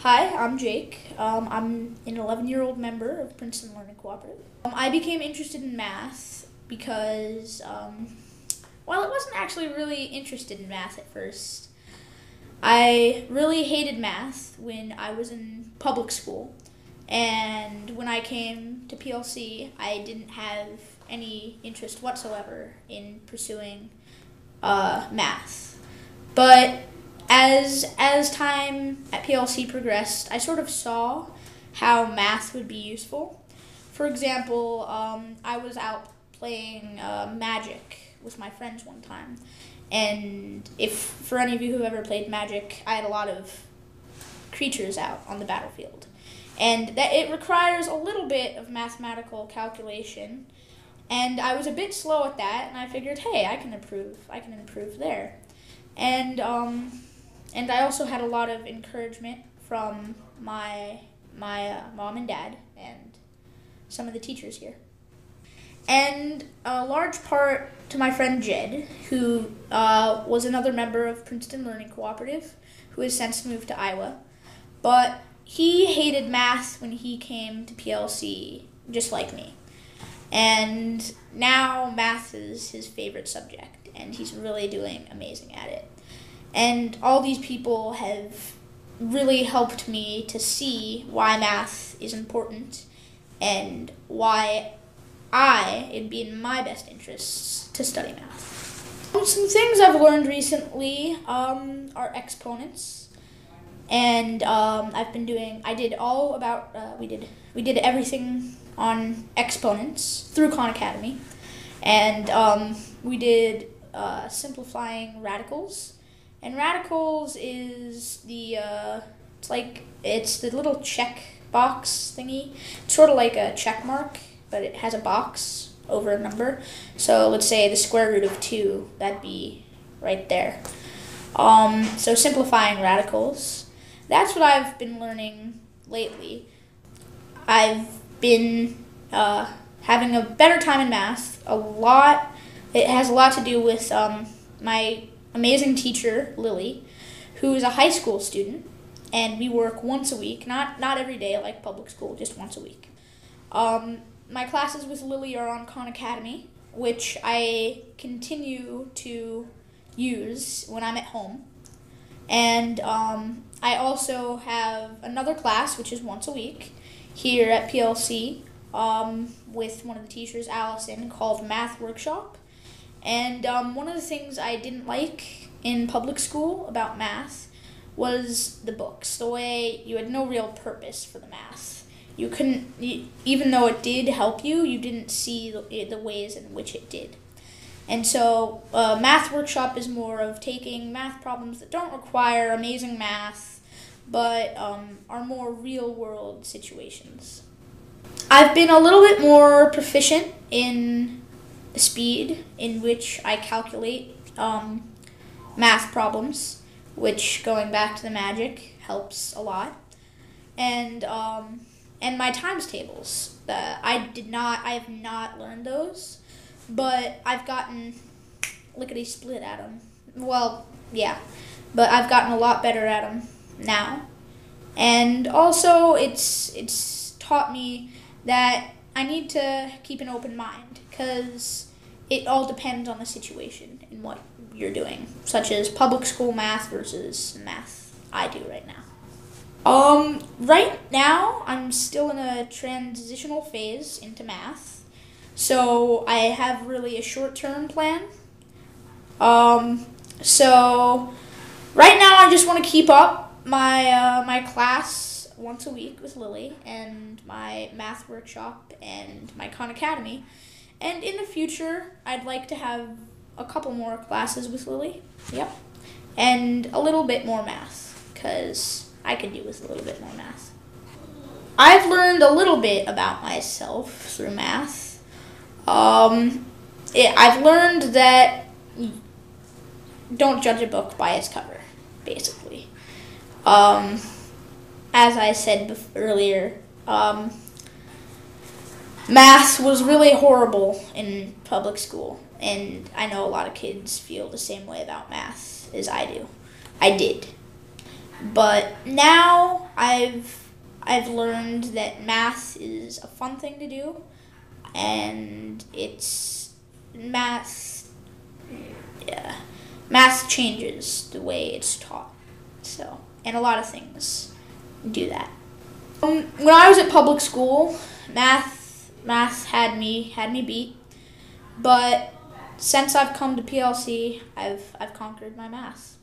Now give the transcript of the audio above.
Hi, I'm Jake. I'm an 11-year-old member of Princeton Learning Cooperative. I became interested in math because, well, I wasn't actually really interested in math at first. I really hated math when I was in public school, and when I came to PLC, I didn't have any interest whatsoever in pursuing math. But as time at PLC progressed, I sort of saw how math would be useful. For example, I was out playing Magic with my friends one time, and if for any of you who have ever played Magic, I had a lot of creatures out on the battlefield, and that it requires a little bit of mathematical calculation, and I was a bit slow at that, and I figured, hey, I can improve there, and I also had a lot of encouragement from my mom and dad and some of the teachers here. And a large part to my friend Jed, who was another member of Princeton Learning Cooperative, who has since moved to Iowa. But he hated math when he came to PLC, just like me. And now math is his favorite subject, and he's really doing amazing at it. And all these people have really helped me to see why math is important and why it'd be in my best interests to study math. Some things I've learned recently are exponents, and we did everything on exponents through Khan Academy, and we did simplifying radicals. And radicals is it's the little check box thingy. It's sort of like a check mark, but it has a box over a number. So let's say the square root of 2, that'd be right there. So simplifying radicals, that's what I've been learning lately. I've been having a better time in math. It has a lot to do with my amazing teacher, Lily, who is a high school student, and we work once a week, not every day like public school, just once a week. My classes with Lily are on Khan Academy, which I continue to use when I'm at home. And I also have another class, which is once a week, here at PLC with one of the teachers, Allison, called Math Workshop. And one of the things I didn't like in public school about math was the books. The way you had no real purpose for the math. Even though it did help you, you didn't see the ways in which it did. And so Math Workshop is more of taking math problems that don't require amazing math, but are more real-world situations. I've been a little bit more proficient in the speed in which I calculate math problems, which, going back to the Magic, helps a lot. And my times tables. I have not learned those, but I've gotten lickety-split at them. Well, yeah, but I've gotten a lot better at them now. And also, it's taught me that I need to keep an open mind, because it all depends on the situation and what you're doing, such as public school math versus math I do right now. Right now, I'm still in a transitional phase into math, so I have really a short-term plan. So right now I just want to keep up my class once a week with Lily, and my math workshop, and my Khan Academy. And in the future, I'd like to have a couple more classes with Lily. Yep. And a little bit more math, because I could do with a little bit more math. I've learned a little bit about myself through math. I've learned that don't judge a book by its cover, basically. As I said earlier, math was really horrible in public school, and I know a lot of kids feel the same way about math as I do. I did. But now I've learned that math is a fun thing to do, and it's math. Yeah, math changes the way it's taught. So, and a lot of things do that. When I was at public school, math had me beat, but since I've come to PLC, I've conquered my math.